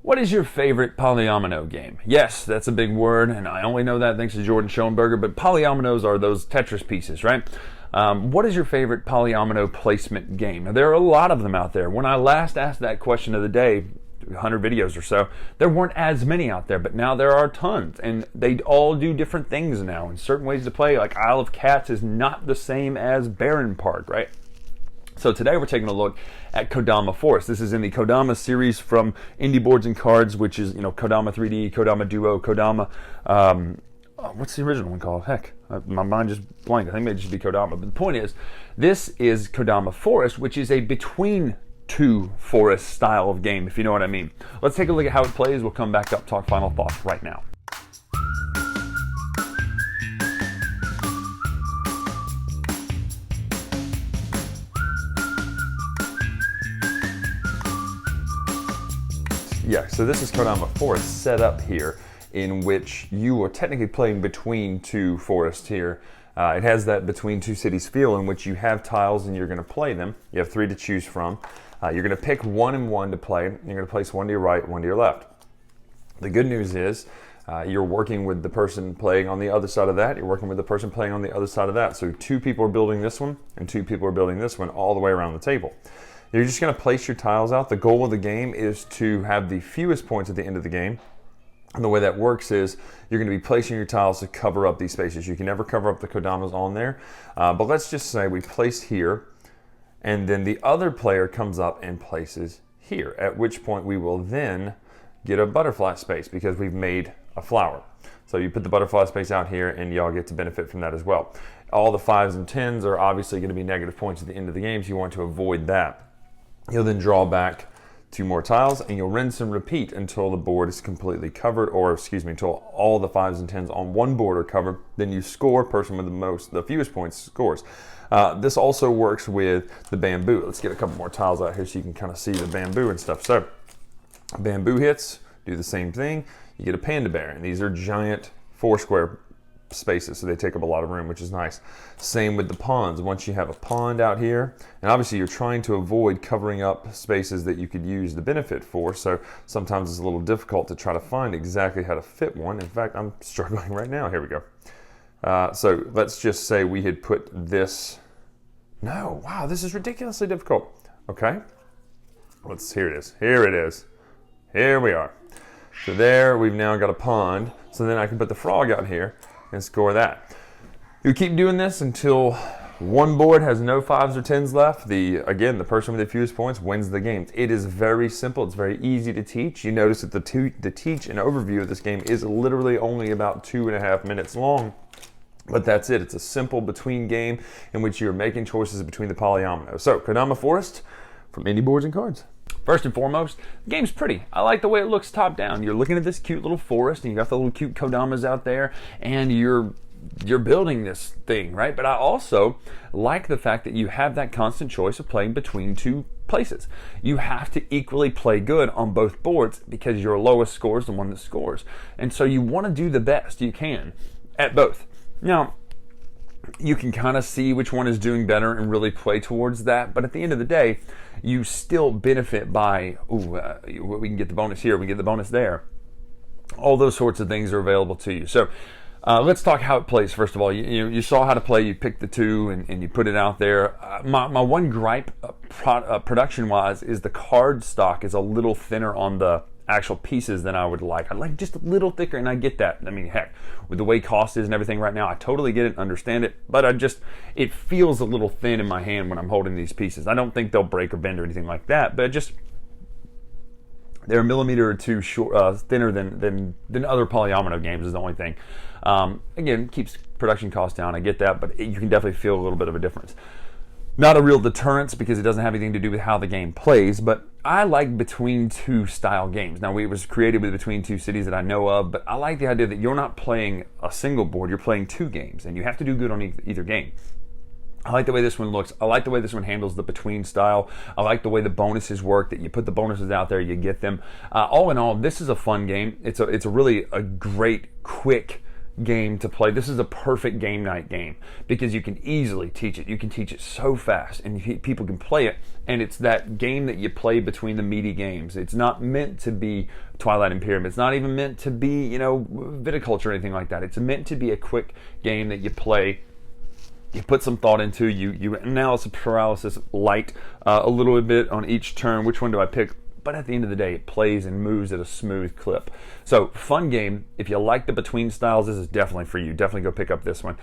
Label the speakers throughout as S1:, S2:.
S1: What is your favorite polyomino game? Yes, that's a big word, and I only know that thanks to Jordan Schoenberger, but polyominoes are those Tetris pieces, right? What is your favorite polyomino placement game? Now, there are a lot of them out there. When I last asked that question of the day, 100 videos or so, there weren't as many out there, but now there are tons, and they all do different things now, and certain ways to play, like Isle of Cats is not the same as Baron Park, right? So today we're taking a look at Kodama Forest. This is in the Kodama series from Indie Boards and Cards, which is, Kodama 3D, Kodama Duo, Kodama, what's the original one called? Heck, my mind just blanked. I think it may just be Kodama. But the point is, this is Kodama Forest, which is a between two forest style of game, if you know what I mean. Let's take a look at how it plays. We'll come back up, talk final thoughts right now. Yeah, so this is Kodama Forest set up here, in which you are technically playing between two forests here. It has that between two cities feel in which you have tiles and you're going to play them. You have 3 to choose from. You're going to pick 1 and 1 to play. You're going to place 1 to your right, 1 to your left. The good news is you're working with the person playing on the other side of that. You're working with the person playing on the other side of that. So 2 people are building this one and 2 people are building this one all the way around the table. You're just going to place your tiles out. The goal of the game is to have the fewest points at the end of the game. And the way that works is you're going to be placing your tiles to cover up these spaces. You can never cover up the Kodamas on there. But let's just say we place here, and then the other player comes up and places here, at which point we will then get a butterfly space because we've made a flower. So you put the butterfly space out here and y'all get to benefit from that as well. All the 5s and 10s are obviously going to be negative points at the end of the game, so you want to avoid that. You'll then draw back 2 more tiles and you'll rinse and repeat until the board is completely covered, or until all the 5s and 10s on one board are covered. Then you score. Person with the fewest points scores. This also works with the bamboo. Let's get a couple more tiles out here so you can kind of see the bamboo and stuff. So bamboo hits, do the same thing. You get a panda bear, and these are giant 4-square spaces, so they take up a lot of room, which is nice. Same with the ponds. Once you have a pond out here, and obviously you're trying to avoid covering up spaces that you could use the benefit for, so sometimes it's a little difficult to try to find exactly how to fit one. In fact, I'm struggling right now. Here we go. So let's just say we had put this. No, wow, this is ridiculously difficult. Okay, here it is. Here it is. Here we are. So there, we've now got a pond. So then I can put the frog out here and score that. You keep doing this until one board has no 5s or 10s left. Again, the person with the fewest points wins the game. It is very simple. It's very easy to teach. You notice that the teach and overview of this game is literally only about 2.5 minutes long. But that's it. It's a simple between game in which you're making choices between the polyominoes. So, Kodama Forest from Indie Boards and Cards. First and foremost, the game's pretty. I like the way it looks top down. You're looking at this cute little forest, and you got the little cute Kodamas out there, and you're building this thing, right? But I also like the fact that you have that constant choice of playing between 2 places. You have to equally play good on both boards because your lowest score is the one that scores. And so you want to do the best you can at both. Now, you can kind of see which one is doing better and really play towards that. But at the end of the day, you still benefit by, we can get the bonus here, we can get the bonus there. All those sorts of things are available to you. So let's talk how it plays. First of all, you saw how to play. You picked the 2 and you put it out there. My one gripe production-wise is the card stock is a little thinner on the actual pieces than I would like. I'd like just a little thicker, and I get that. I mean, heck, with the way cost is and everything right now, I totally get it, understand it, but it feels a little thin in my hand when I'm holding these pieces. I don't think they'll break or bend or anything like that, but they're a millimeter or 2 thinner than other polyomino games is the only thing. Again, keeps production costs down, I get that, but you can definitely feel a little bit of a difference. Not a real deterrence because it doesn't have anything to do with how the game plays, but I like between 2 style games. Now, it was created with between 2 cities that I know of, but I like the idea that you're not playing a single board, you're playing 2 games, and you have to do good on either game. I like the way this one looks. I like the way this one handles the between style. I like the way the bonuses work, that you put the bonuses out there, you get them. All in all, this is a fun game. It's a really great, quick game to play. This is a perfect game night game because you can easily teach it. You can teach it so fast, and people can play it. And it's that game that you play between the meaty games. It's not meant to be Twilight Imperium. It's not even meant to be, viticulture or anything like that. It's meant to be a quick game that you play. You put some thought into. You analysis paralysis light a little bit on each turn. Which one do I pick? But at the end of the day, it plays and moves at a smooth clip. So, fun game. If you like the between styles, this is definitely for you. Definitely go pick up this one.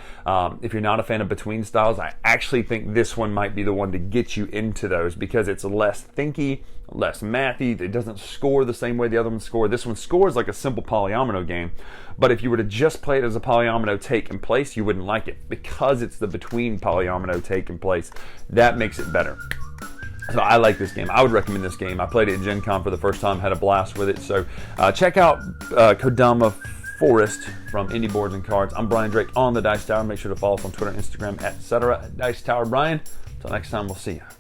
S1: If you're not a fan of between styles, I actually think this one might be the one to get you into those because it's less thinky, less mathy. It doesn't score the same way the other ones score. This one scores like a simple polyomino game. But if you were to just play it as a polyomino take and place, you wouldn't like it because it's the between polyomino take and place. That makes it better. So I like this game. I would recommend this game. I played it at Gen Con for the first time, had a blast with it. So check out Kodama Forest from Indie Boards and Cards. I'm Bryan Drake on the Dice Tower. Make sure to follow us on Twitter, Instagram, etc. Dice Tower Bryan. Until next time, we'll see you.